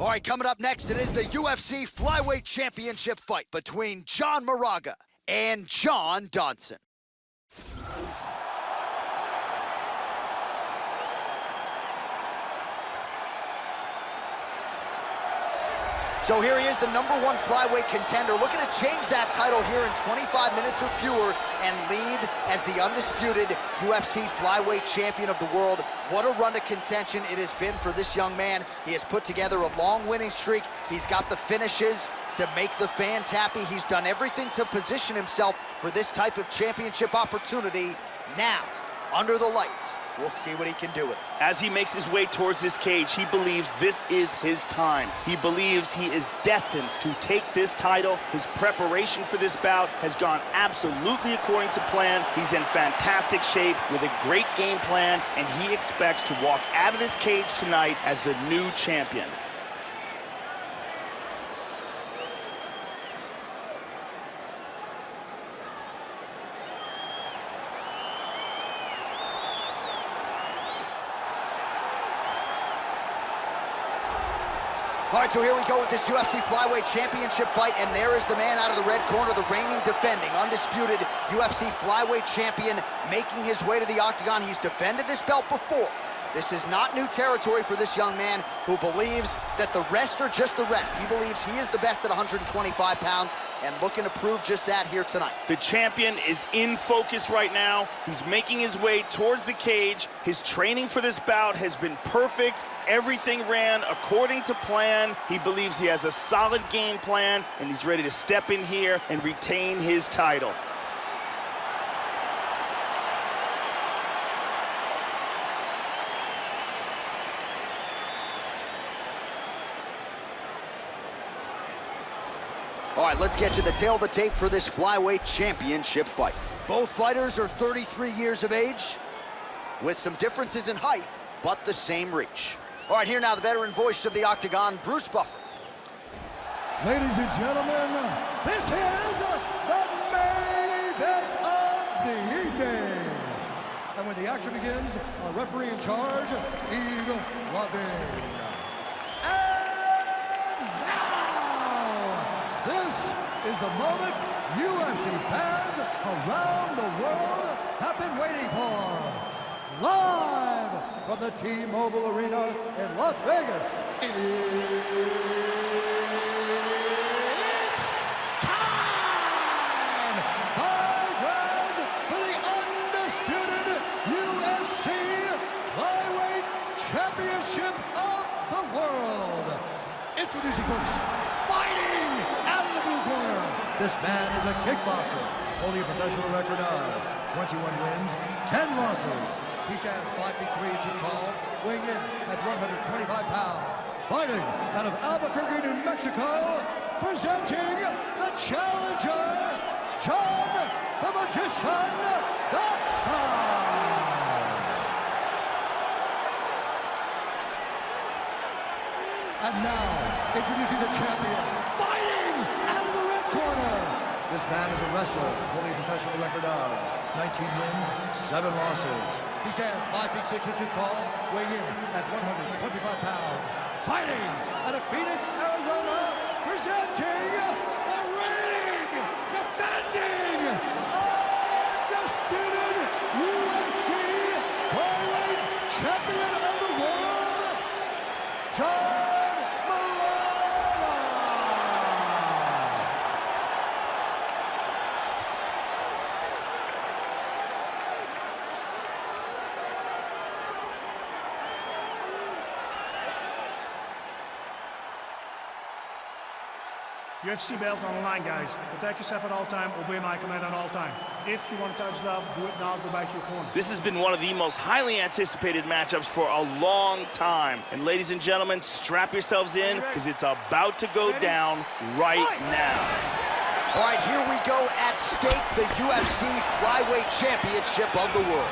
All right, coming up next, it is the UFC Flyweight Championship fight between John Moraga and John Dodson. So here he is, the #1 flyweight contender, looking to change that title here in 25 minutes or fewer and lead as the undisputed UFC flyweight champion of the world. What a run to contention it has been for this young man. He has put together a long winning streak. He's got the finishes to make the fans happy. He's done everything to position himself for this type of championship opportunity. Now, under the lights, we'll see what he can do with it. As he makes his way towards this cage, he believes this is his time. He believes he is destined to take this title. His preparation for this bout has gone absolutely according to plan. He's in fantastic shape with a great game plan, and he expects to walk out of this cage tonight as the new champion. All right, so here we go with this UFC Flyweight Championship fight, and there is the man out of the red corner, the reigning, defending, undisputed UFC Flyweight Champion, making his way to the octagon. He's defended this belt before. This is not new territory for this young man who believes that the rest are just the rest. He believes he is the best at 125 pounds and looking to prove just that here tonight. The champion is in focus right now. He's making his way towards the cage. His training for this bout has been perfect. Everything ran according to plan. He believes he has a solid game plan, and he's ready to step in here and retain his title. All right, let's get you the tail of the tape for this Flyweight Championship fight. Both fighters are 33 years of age, with some differences in height, but the same reach. All right, here now the veteran voice of the octagon, Bruce Buffer. Ladies and gentlemen, this is the main event of the evening. And when the action begins, our referee in charge, Yves Lavigne. And now, this is the moment UFC fans around the world have been waiting for. Live from the T-Mobile Arena in Las Vegas, it's time! 5 rounds for the undisputed UFC Flyweight Championship of the world. Introducing first, fighting out of the blue corner. This man is a kickboxer, holding a professional record of 21 wins, 10 losses. He stands 5 feet 3 inches tall, weighing in at 125 pounds. Fighting out of Albuquerque, New Mexico, presenting the challenger, John the Magician Dodson. And now, introducing the champion, fighting out of the red corner. This man is a wrestler, holding a professional record of 19 wins, 7 losses. He stands 5 feet 6 inches tall, weighing in at 125 pounds. Fighting out of Phoenix, Arizona, presenting the reigning, defending, undisputed UFC Flyweight Champion of the world, John Moraga. UFC belt on the line, guys. Protect yourself at all time, obey my command at all time. If you want to touch love, do it now, go back to your corner. This has been one of the most highly anticipated matchups for a long time. And ladies and gentlemen, strap yourselves in, because it's about to go down right now. All right, here we go, at stake, the UFC Flyweight Championship of the world.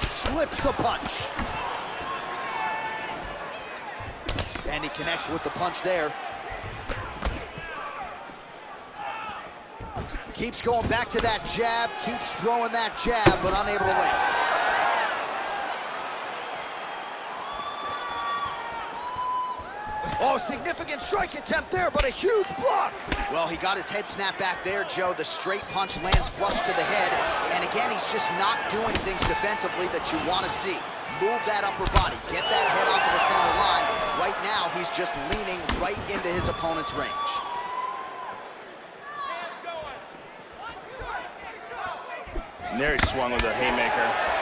Slips the punch. And he connects with the punch there. Keeps going back to that jab, keeps throwing that jab, but unable to land. Oh, significant strike attempt there, but a huge block. Well, he got his head snapped back there, Joe. The straight punch lands flush to the head. And again, he's just not doing things defensively that you want to see. Move that upper body, get that head off of the center line. Right now, he's just leaning right into his opponent's range. And there he swung with a haymaker.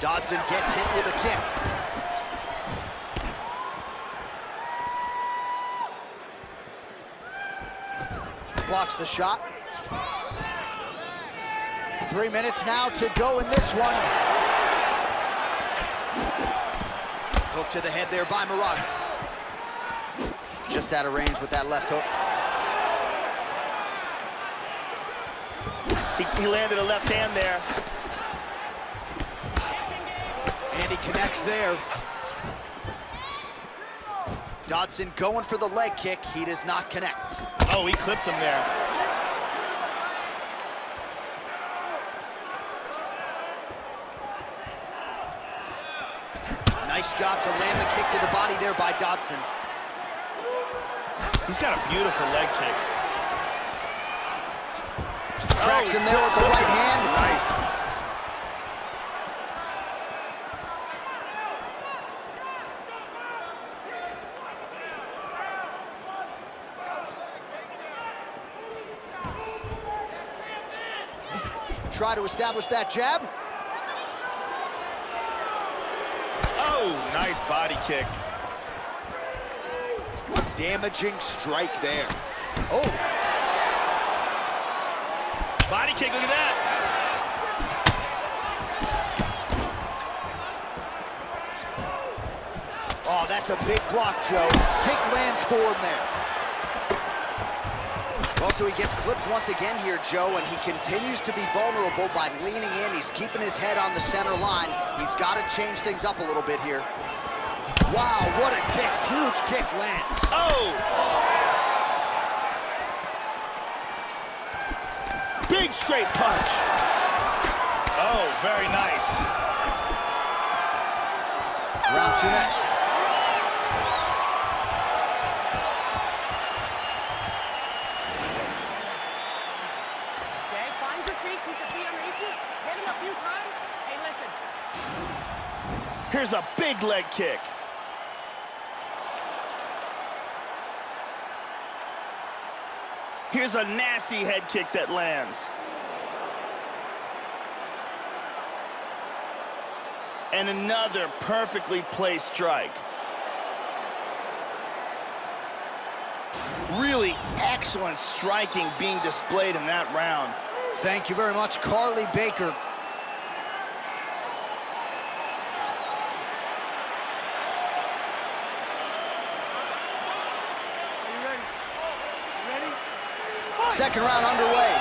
Dodson gets hit with a kick. Blocks the shot. 3 minutes now to go in this one. Hook to the head there by Moraga. Just out of range with that left hook. He landed a left hand there. And he connects there. Dodson going for the leg kick. He does not connect. Oh, he clipped him there. Nice job to land the kick to the body there by Dodson. He's got a beautiful leg kick. Cracks him there with the right hand. Nice. Try to establish that jab. Oh, nice body kick. Damaging strike there. Oh. Body kick, look at that. Oh, that's a big block, Joe. Kick lands for him there. Also, he gets clipped once again here, Joe, and he continues to be vulnerable by leaning in. He's keeping his head on the center line. He's got to change things up a little bit here. Wow, what a kick. Huge kick lands. Oh! Big straight punch. Oh, very nice. Round two next. Okay, find your feet, keep your feet underneath you, hit him a few times. Hey, listen. Here's a big leg kick. Here's a nasty head kick that lands. And another perfectly placed strike. Really excellent striking being displayed in that round. Thank you very much, Carly Baker. Second round underway.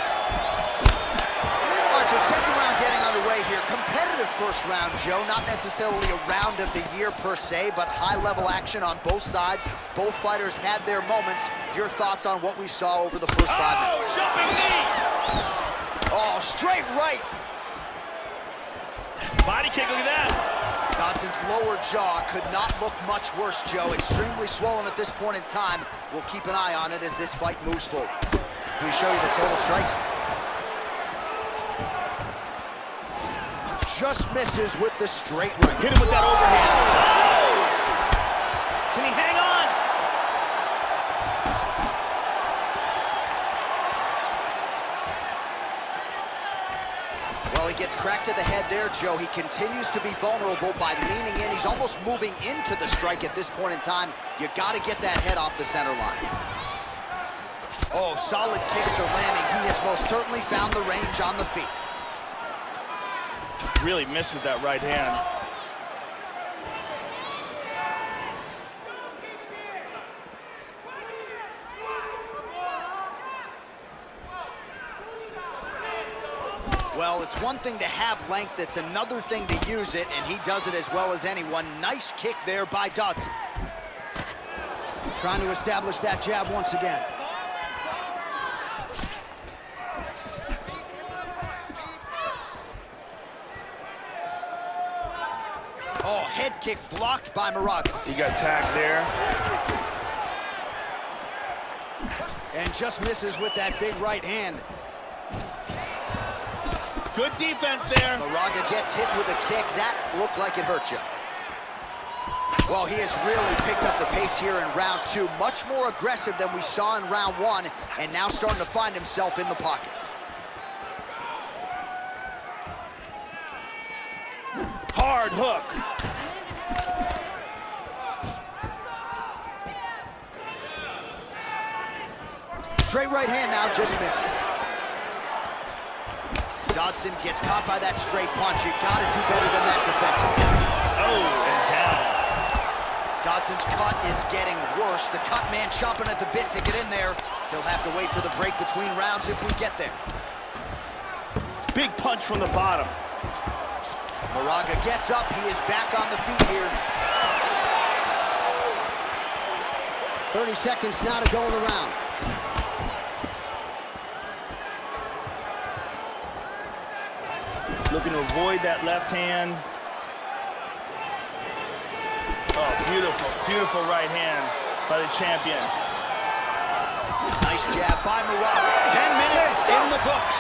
All right, so second round getting underway here. Competitive first round, Joe. Not necessarily a round of the year per se, but high-level action on both sides. Both fighters had their moments. Your thoughts on what we saw over the first 5 minutes? Jumping knee! Oh, straight right. Body kick, look at that. Dodson's lower jaw could not look much worse, Joe. Extremely swollen at this point in time. We'll keep an eye on it as this fight moves forward. Can we show you the total strikes? Just misses with the straight right. Hit him with that overhand. Oh! Can he hang on? Well, he gets cracked to the head there, Joe. He continues to be vulnerable by leaning in. He's almost moving into the strike at this point in time. You got to get that head off the center line. Oh, solid kicks are landing. He has most certainly found the range on the feet. Really missed with that right hand. Well, it's one thing to have length, it's another thing to use it, and he does it as well as anyone. Nice kick there by Dodson. Trying to establish that jab once again. Oh, head kick blocked by Moraga. He got tagged there. And just misses with that big right hand. Good defense there. Moraga gets hit with a kick. That looked like it hurt you. Well, he has really picked up the pace here in round 2. Much more aggressive than we saw in round 1, and now starting to find himself in the pocket. Hard hook. Straight right hand now, just misses. Dodson gets caught by that straight punch. You gotta do better than that defensively. Oh, and down. Dodson's cut is getting worse. The cut man chomping at the bit to get in there. He'll have to wait for the break between rounds if we get there. Big punch from the bottom. Moraga gets up. He is back on the feet here. 30 seconds now to go in the round. Looking to avoid that left hand. Oh, beautiful, beautiful right hand by the champion. Nice jab by Moraga. 10 minutes in the books.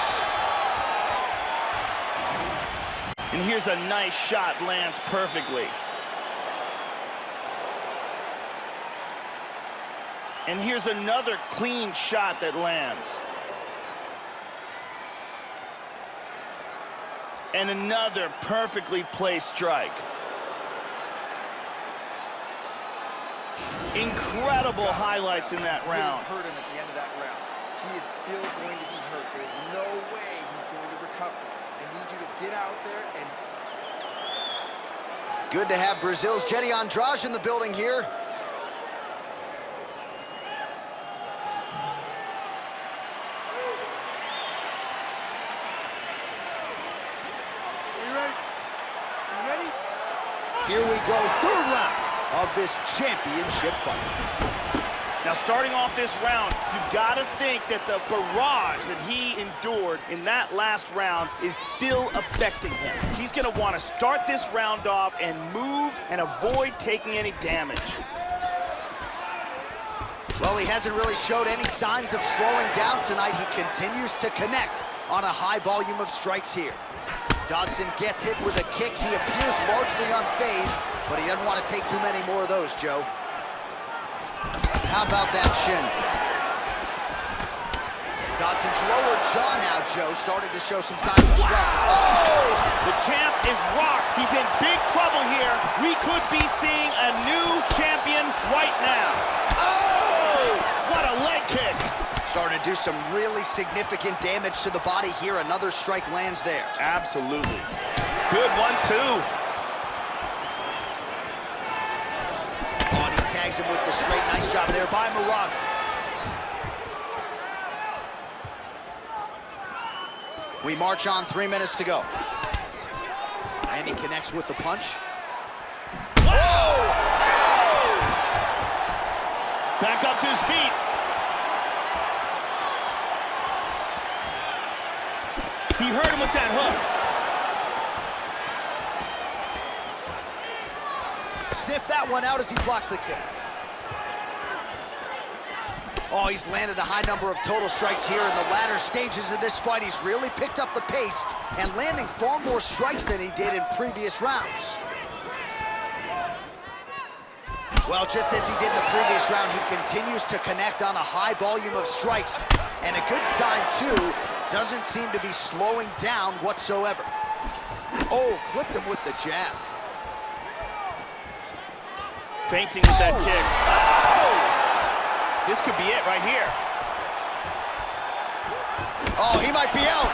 And here's a nice shot, lands perfectly. And here's another clean shot that lands. And another perfectly placed strike. Incredible highlights in that round. Hurt him at the end of that round. He is still going to be hurt. There's no way he's going to recover. I need you to get out there and... Good to have Brazil's Jenny Andrade in the building here. Here we go, third round of this championship fight. Now, starting off this round, you've got to think that the barrage that he endured in that last round is still affecting him. He's going to want to start this round off and move and avoid taking any damage. Well, he hasn't really showed any signs of slowing down tonight. He continues to connect on a high volume of strikes here. Dodson gets hit with a kick. He appears largely unfazed, but he doesn't want to take too many more of those, Joe. How about that shin? Dodson's lower jaw now, Joe, starting to show some signs of swelling. Oh! The champ is rocked. He's in big trouble here. We could be seeing a new champion right now. Oh! What a leg kick. Starting to do some really significant damage to the body here. Another strike lands there. Absolutely. Good 1-2. Oh, and he tags him with the straight. Nice job there by Moraga. We march on, 3 minutes to go. And he connects with the punch. Whoa! Back up to his feet. He hurt him with that hook. Sniff that one out as he blocks the kick. Oh, he's landed a high number of total strikes here in the latter stages of this fight. He's really picked up the pace and landing far more strikes than he did in previous rounds. Well, just as he did in the previous round, he continues to connect on a high volume of strikes. And a good sign, too, doesn't seem to be slowing down whatsoever. Oh, clipped him with the jab. Feinting with that kick. Oh! This could be it right here. Oh, he might be out.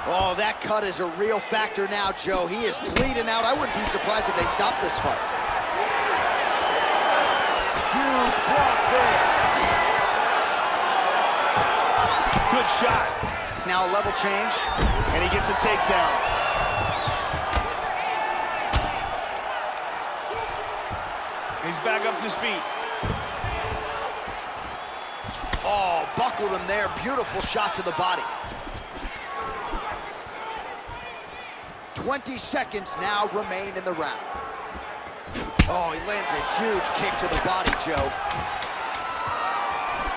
Oh, that cut is a real factor now, Joe. He is bleeding out. I wouldn't be surprised if they stopped this fight. Huge block there. Good shot. Now a level change. And he gets a takedown. He's back up to his feet. Oh, buckled him there. Beautiful shot to the body. 20 seconds now remain in the round. Oh, he lands a huge kick to the body, Joe.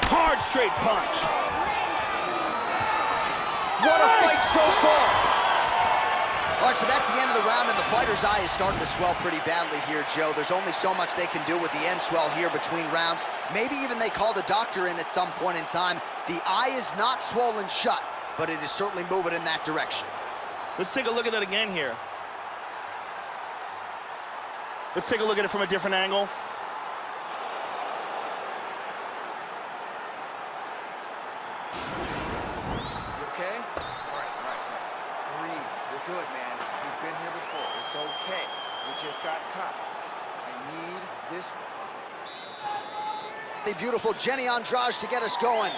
Hard straight punch. What a fight so far. All right, so that's the end of the round, and the fighter's eye is starting to swell pretty badly here, Joe. There's only so much they can do with the end swell here between rounds. Maybe even they call the doctor in at some point in time. The eye is not swollen shut, but it is certainly moving in that direction. Let's take a look at that again here. Let's take a look at it from a different angle. You okay? All right. Breathe. You're good, man. You've been here before. It's okay. You just got caught. I need this. The beautiful Jenny Andrade to get us going.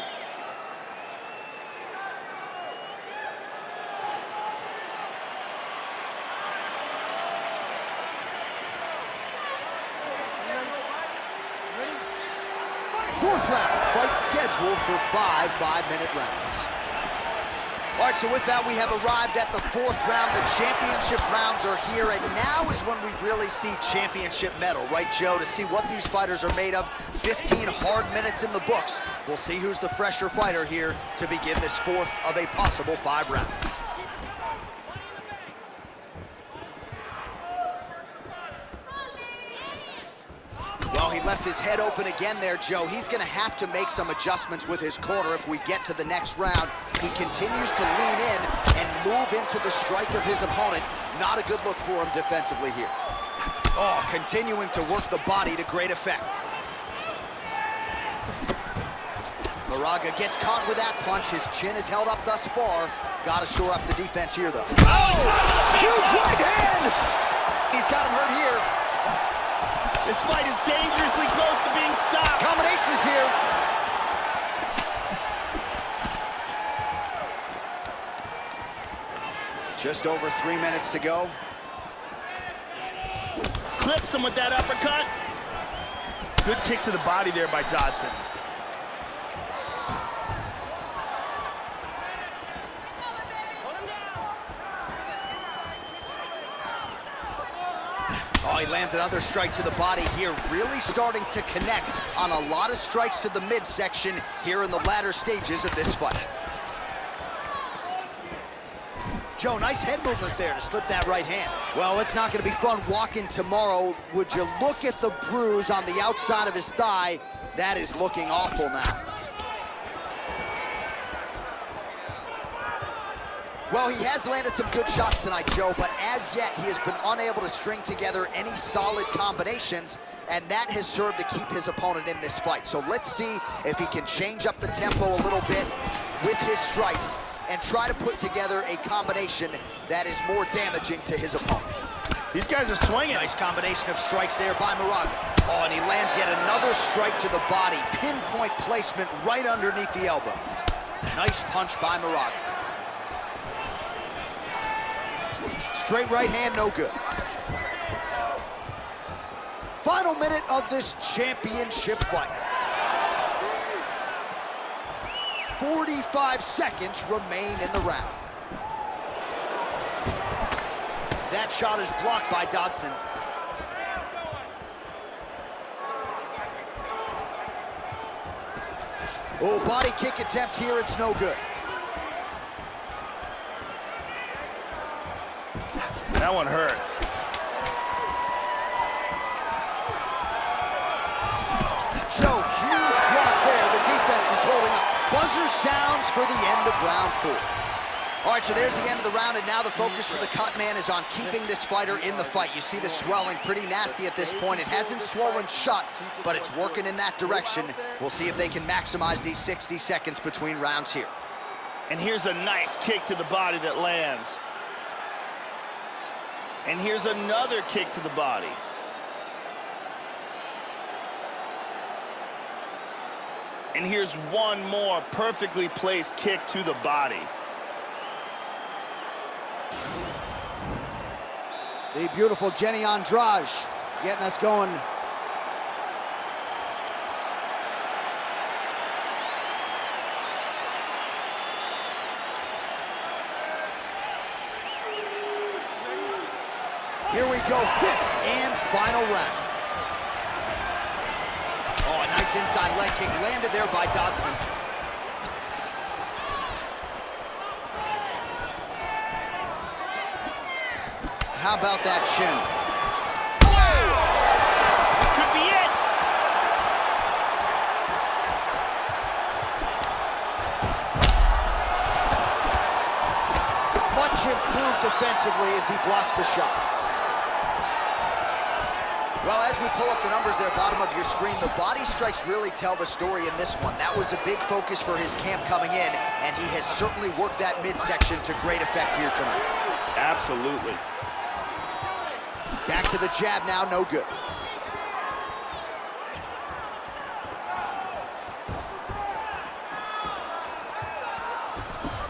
Fourth round, fight scheduled for 5 5-minute rounds. All right, so with that, we have arrived at the fourth round. The championship rounds are here, and now is when we really see championship metal, right, Joe? To see what these fighters are made of. 15 hard minutes in the books. We'll see who's the fresher fighter here to begin this fourth of a possible 5 rounds. Well, he left his head open again there, Joe. He's going to have to make some adjustments with his corner if we get to the next round. He continues to lean in and move into the strike of his opponent. Not a good look for him defensively here. Oh, continuing to work the body to great effect. Moraga gets caught with that punch. His chin is held up thus far. Got to shore up the defense here, though. Oh, huge right hand! He's got him hurt here. This fight is dangerously close to being stopped. Combinations here. Just over 3 minutes to go. Clips him with that uppercut. Good kick to the body there by Dodson. Oh, he lands another strike to the body here, really starting to connect on a lot of strikes to the midsection here in the latter stages of this fight. Joe, nice head movement there to slip that right hand. Well, it's not going to be fun walking tomorrow. Would you look at the bruise on the outside of his thigh? That is looking awful now. Well, he has landed some good shots tonight, Joe, but as yet, he has been unable to string together any solid combinations, and that has served to keep his opponent in this fight. So let's see if he can change up the tempo a little bit with his strikes and try to put together a combination that is more damaging to his opponent. These guys are swinging. Nice combination of strikes there by Moraga. Oh, and he lands yet another strike to the body. Pinpoint placement right underneath the elbow. Nice punch by Moraga. Straight right hand, no good. Final minute of this championship fight. 45 seconds remain in the round. That shot is blocked by Dodson. Oh, body kick attempt here, it's no good. That one hurt. Joe, huge block there. The defense is holding up. Buzzer sounds for the end of round 4. All right, so there's the end of the round, and now the focus for the cut man is on keeping this fighter in the fight. You see the swelling pretty nasty at this point. It hasn't swollen shut, but it's working in that direction. We'll see if they can maximize these 60 seconds between rounds here. And here's a nice kick to the body that lands. And here's another kick to the body. And here's one more perfectly placed kick to the body. The beautiful Jenny Andrade getting us going. Here we go, fifth and final round. Oh, a nice inside leg kick landed there by Dodson. How about that shin? This could be it. Much improved defensively as he blocks the shot. Well, as we pull up the numbers there, bottom of your screen, the body strikes really tell the story in this one. That was a big focus for his camp coming in, and he has certainly worked that midsection to great effect here tonight. Absolutely. Back to the jab now, no good.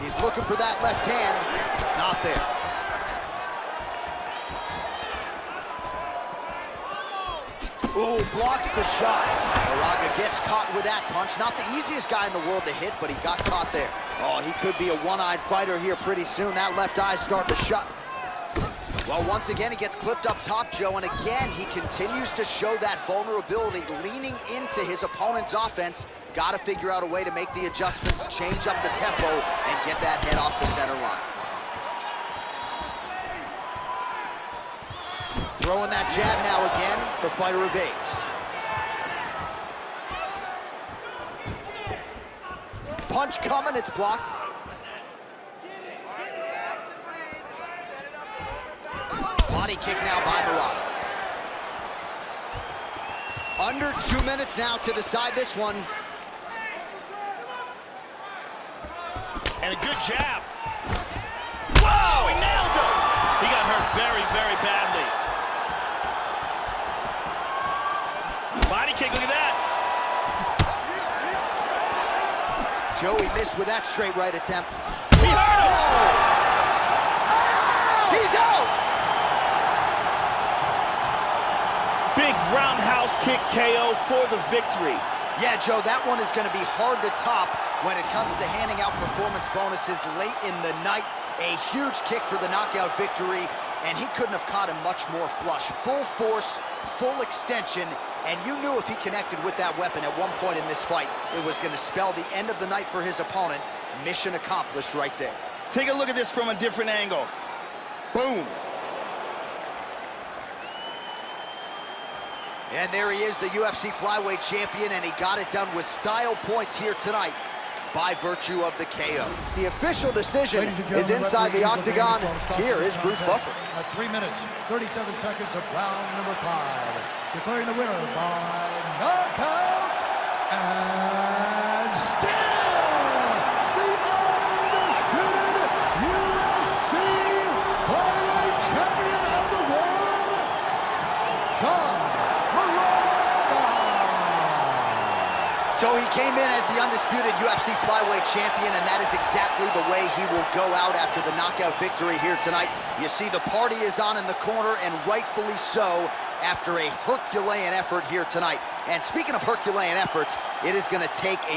He's looking for that left hand, not there. Ooh, blocks the shot. Moraga gets caught with that punch. Not the easiest guy in the world to hit, but he got caught there. Oh, he could be a one-eyed fighter here pretty soon. That left eye's starting to shut. Well, once again, he gets clipped up top, Joe, and again, he continues to show that vulnerability, leaning into his opponent's offense. Got to figure out a way to make the adjustments, change up the tempo, and get that head off the center line. Throwing that jab now again, the fighter evades. Punch coming, it's blocked. Body kick now by Moraga. Under 2 minutes now to decide this one. And a good jab. Whoa, he nailed him. He got hurt very, very badly. Body kick, look at that. Joey missed with that straight right attempt. He hurt him. He's out! Big roundhouse kick KO for the victory. Yeah, Joe, that one is going to be hard to top when it comes to handing out performance bonuses late in the night. A huge kick for the knockout victory, and he couldn't have caught him much more flush. Full force, full extension, and you knew if he connected with that weapon at one point in this fight, it was going to spell the end of the night for his opponent. Mission accomplished right there. Take a look at this from a different angle. Boom. And there he is, the UFC flyweight champion, and he got it done with style points here tonight by virtue of the KO. The official decision is inside the octagon. Here is Bruce Buffer. At 3 minutes, 37 seconds of round number 5. Declaring the winner by knockout, and still the undisputed UFC flyweight champion of the world, Moraga. So he came in as the undisputed UFC flyweight champion, and that is exactly the way he will go out after the knockout victory here tonight. You see the party is on in the corner, and rightfully so, after a Herculean effort here tonight. And speaking of Herculean efforts, it is going to take a